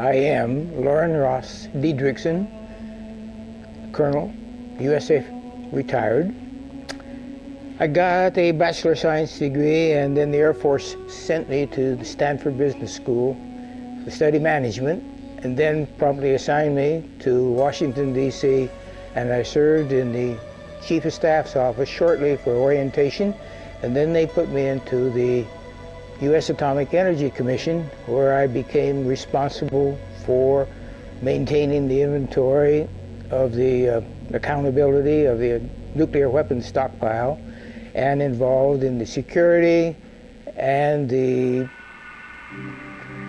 I am Lauren Ross Dedrickson, Colonel, USAF, retired. I got a Bachelor of Science degree, and then the Air Force sent me to the Stanford Business School to study management, and then promptly assigned me to Washington, D.C., and I served in the Chief of Staff's office shortly for orientation, and then they put me into the U.S. Atomic Energy Commission, where I became responsible for maintaining the inventory of the accountability of the nuclear weapons stockpile, and involved in the security and the,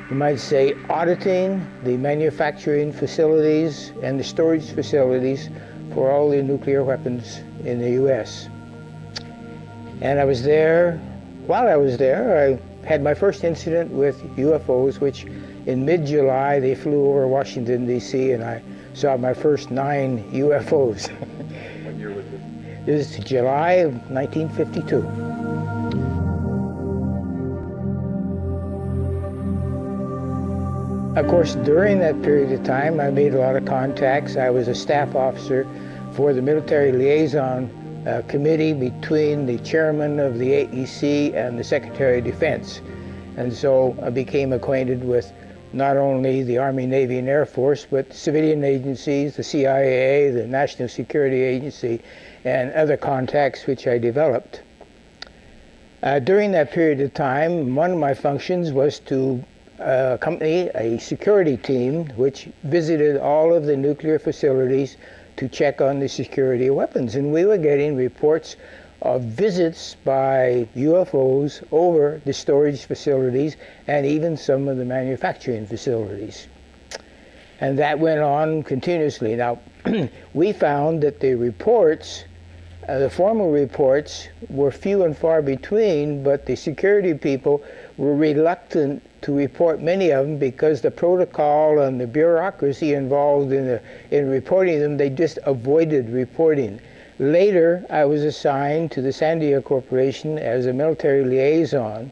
you might say, auditing the manufacturing facilities and the storage facilities for all the nuclear weapons in the U.S. And I was there, while I was there, I had my first incident with UFOs, which in mid-July they flew over Washington, D.C., and I saw my first 9 UFOs. What year was this? This is July of 1952. Of course, during that period of time, I made a lot of contacts. I was a staff officer for the military liaison committee between the chairman of the AEC and the Secretary of Defense. And so I became acquainted with not only the Army, Navy, and Air Force, but civilian agencies, the CIA, the National Security Agency, and other contacts which I developed. During that period of time, one of my functions was to accompany a security team which visited all of the nuclear facilities to check on the security of weapons. And we were getting reports of visits by UFOs over the storage facilities and even some of the manufacturing facilities. And that went on continuously. Now, we found that the reports, the formal reports, were few and far between, but the security people were reluctant to report many of them because the protocol and the bureaucracy involved in reporting them, they just avoided reporting. Later, I was assigned to the Sandia Corporation as a military liaison,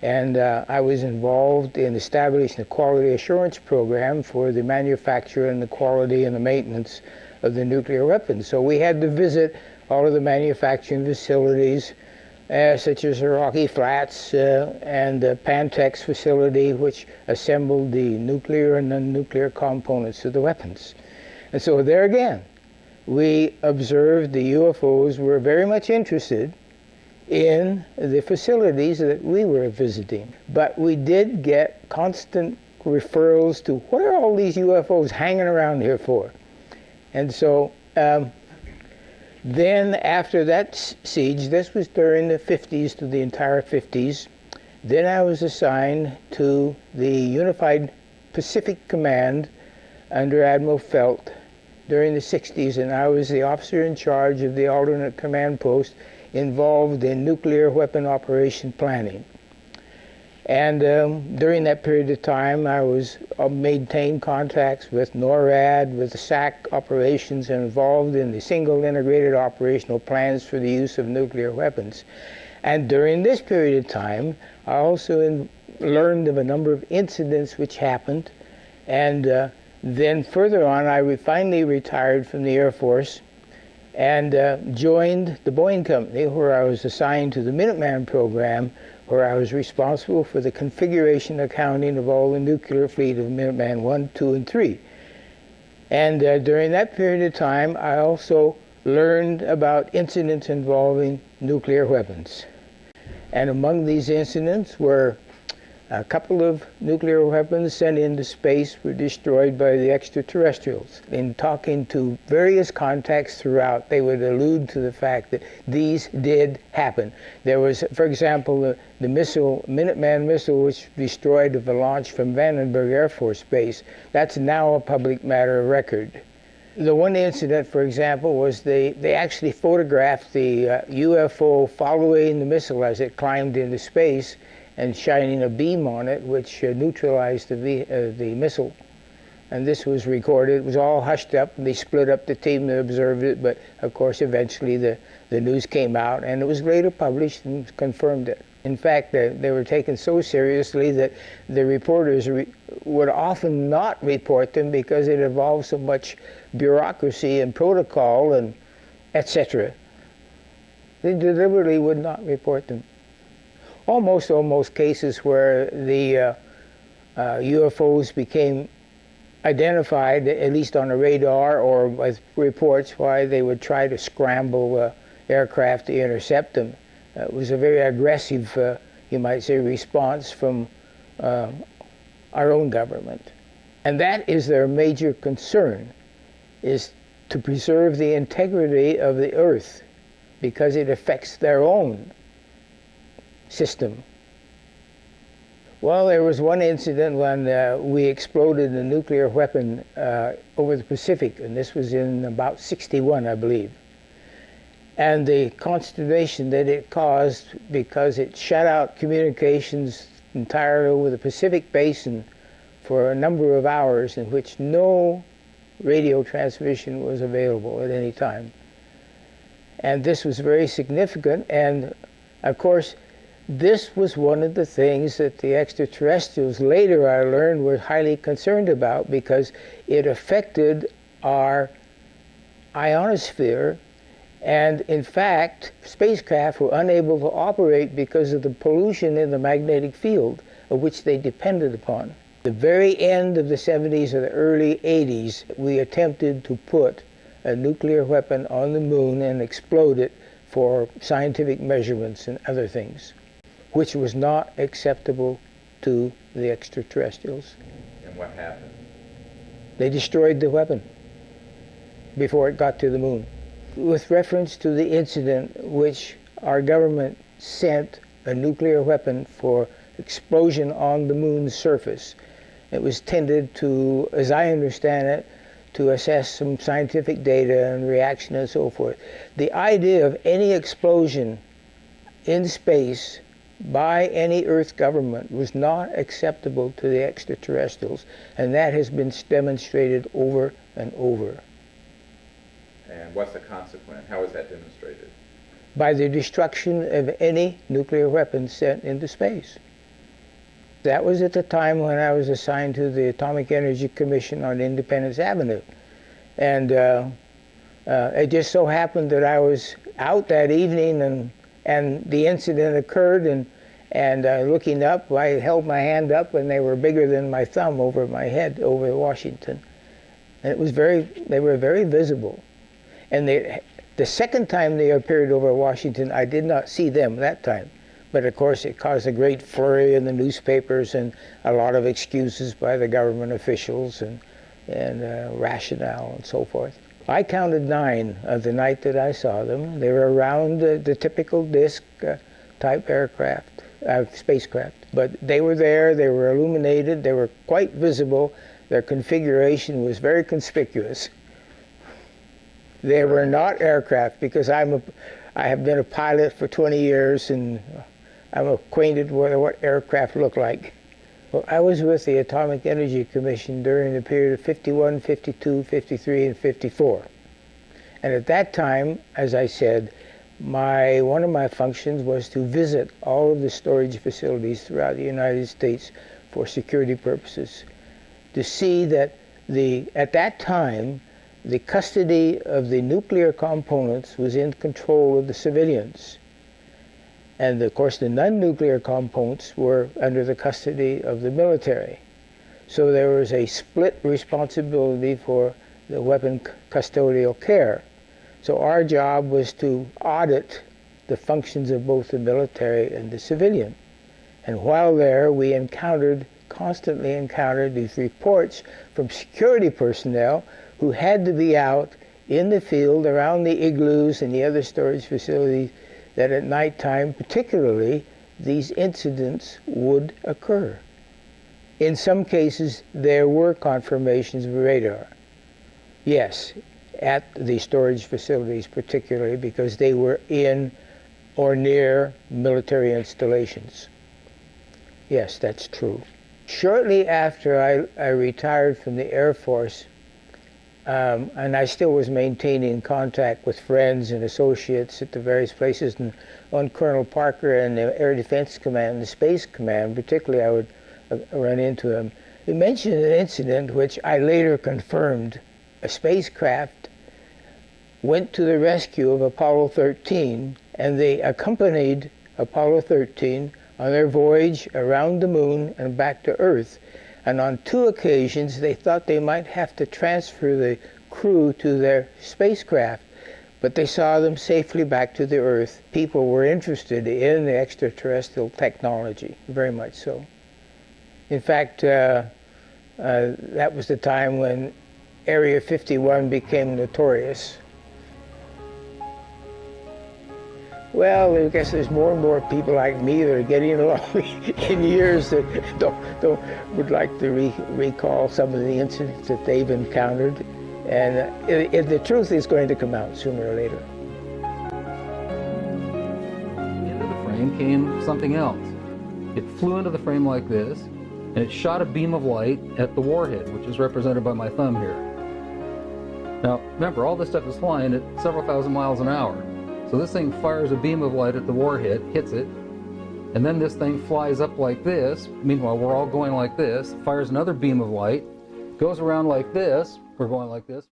and I was involved in establishing a quality assurance program for the manufacture and the quality and the maintenance of the nuclear weapons. So we had to visit all of the manufacturing facilities, such as the Rocky Flats and the Pantex facility, which assembled the nuclear and non-nuclear components of the weapons. And so there again, we observed the UFOs were very much interested in the facilities that we were visiting. But we did get constant referrals to, what are all these UFOs hanging around here for? And so then after that siege, this was during the 50s to the entire 50s, then I was assigned to the Unified Pacific Command under Admiral Felt during the 60s, and I was the officer in charge of the alternate command post involved in nuclear weapon operation planning. And during that period of time, I was maintained contacts with NORAD, with the SAC operations, and involved in the single integrated operational plans for the use of nuclear weapons. And during this period of time, I also learned of a number of incidents which happened. And then further on, I finally retired from the Air Force and joined the Boeing company, where I was assigned to the Minuteman program, where I was responsible for the configuration accounting of all the nuclear fleet of Minuteman 1, 2, and 3. And during that period of time, I also learned about incidents involving nuclear weapons. And among these incidents were a couple of nuclear weapons sent into space were destroyed by the extraterrestrials. In talking to various contacts throughout, they would allude to the fact that these did happen. There was, for example, the missile, Minuteman missile, which destroyed the launch from Vandenberg Air Force Base. That's now a public matter of record. The one incident, for example, was they actually photographed the UFO following the missile as it climbed into space and shining a beam on it, which neutralized the missile. And this was recorded. It was all hushed up, and they split up the team that observed it, but of course eventually the the news came out, and it was later published and confirmed it. In fact, they were taken so seriously that the reporters would often not report them because it involved so much bureaucracy and protocol and etc. They deliberately would not report them. Almost cases where the UFOs became identified, at least on a radar or with reports, why they would try to scramble aircraft to intercept them. It was a very aggressive, you might say, response from our own government. And that is their major concern, is to preserve the integrity of the Earth, because it affects their own system. Well, there was one incident when we exploded a nuclear weapon over the Pacific, and this was in about '61, I believe. And the consternation that it caused, because it shut out communications entirely over the Pacific Basin for a number of hours in which no radio transmission was available at any time. And this was very significant, and of course this was one of the things that the extraterrestrials, later I learned, were highly concerned about, because it affected our ionosphere. And in fact, spacecraft were unable to operate because of the pollution in the magnetic field of which they depended upon. The very end of the 70s or the early 80s, we attempted to put a nuclear weapon on the moon and explode it for scientific measurements and other things, which was not acceptable to the extraterrestrials. And what happened? They destroyed the weapon before it got to the moon. With reference to the incident which our government sent a nuclear weapon for explosion on the moon's surface, it was tended to, as I understand it, to assess some scientific data and reaction and so forth. The idea of any explosion in space by any Earth government was not acceptable to the extraterrestrials, and that has been demonstrated over and over. And what's the consequence? How is that demonstrated? By the destruction of any nuclear weapon sent into space. That was at the time when I was assigned to the Atomic Energy Commission on Independence Avenue. And it just so happened that I was out that evening and the incident occurred, and looking up, I held my hand up and they were bigger than my thumb over my head over Washington. And it was they were very visible. And the second time they appeared over Washington, I did not see them that time. But of course it caused a great flurry in the newspapers and a lot of excuses by the government officials and rationale and so forth. I counted 9 of the night that I saw them. They were around the typical disc type aircraft, spacecraft. But they were there, they were illuminated, they were quite visible. Their configuration was very conspicuous. They were not aircraft, because I have been a pilot for 20 years and I'm acquainted with what aircraft look like. Well, I was with the Atomic Energy Commission during the period of 51, 52, 53, and 54. And at that time, as I said, one of my functions was to visit all of the storage facilities throughout the United States for security purposes, to see that at that time, the custody of the nuclear components was in control of the civilians. And of course the non-nuclear components were under the custody of the military. So there was a split responsibility for the weapon custodial care. So our job was to audit the functions of both the military and the civilian. And while there, we constantly encountered these reports from security personnel who had to be out in the field around the igloos and the other storage facilities, that at nighttime particularly these incidents would occur. In some cases there were confirmations of radar. Yes, at the storage facilities particularly, because they were in or near military installations. Yes, that's true. Shortly after I retired from the Air Force, And I still was maintaining contact with friends and associates at the various places. And on Colonel Parker and the Air Defense Command, the Space Command, particularly, I would run into him. He mentioned an incident which I later confirmed. A spacecraft went to the rescue of Apollo 13, and they accompanied Apollo 13 on their voyage around the moon and back to Earth. And on 2 occasions, they thought they might have to transfer the crew to their spacecraft, but they saw them safely back to the Earth. People were interested in the extraterrestrial technology, very much so. In fact, that was the time when Area 51 became notorious. Well, I guess there's more and more people like me that are getting along in years that would like to recall some of the incidents that they've encountered. And the truth is going to come out sooner or later. Into the frame came something else. It flew into the frame like this, and it shot a beam of light at the warhead, which is represented by my thumb here. Now, remember, all this stuff is flying at several thousand miles an hour. So this thing fires a beam of light at the warhead, hits it, and then this thing flies up like this. Meanwhile, we're all going like this, fires another beam of light, goes around like this, we're going like this.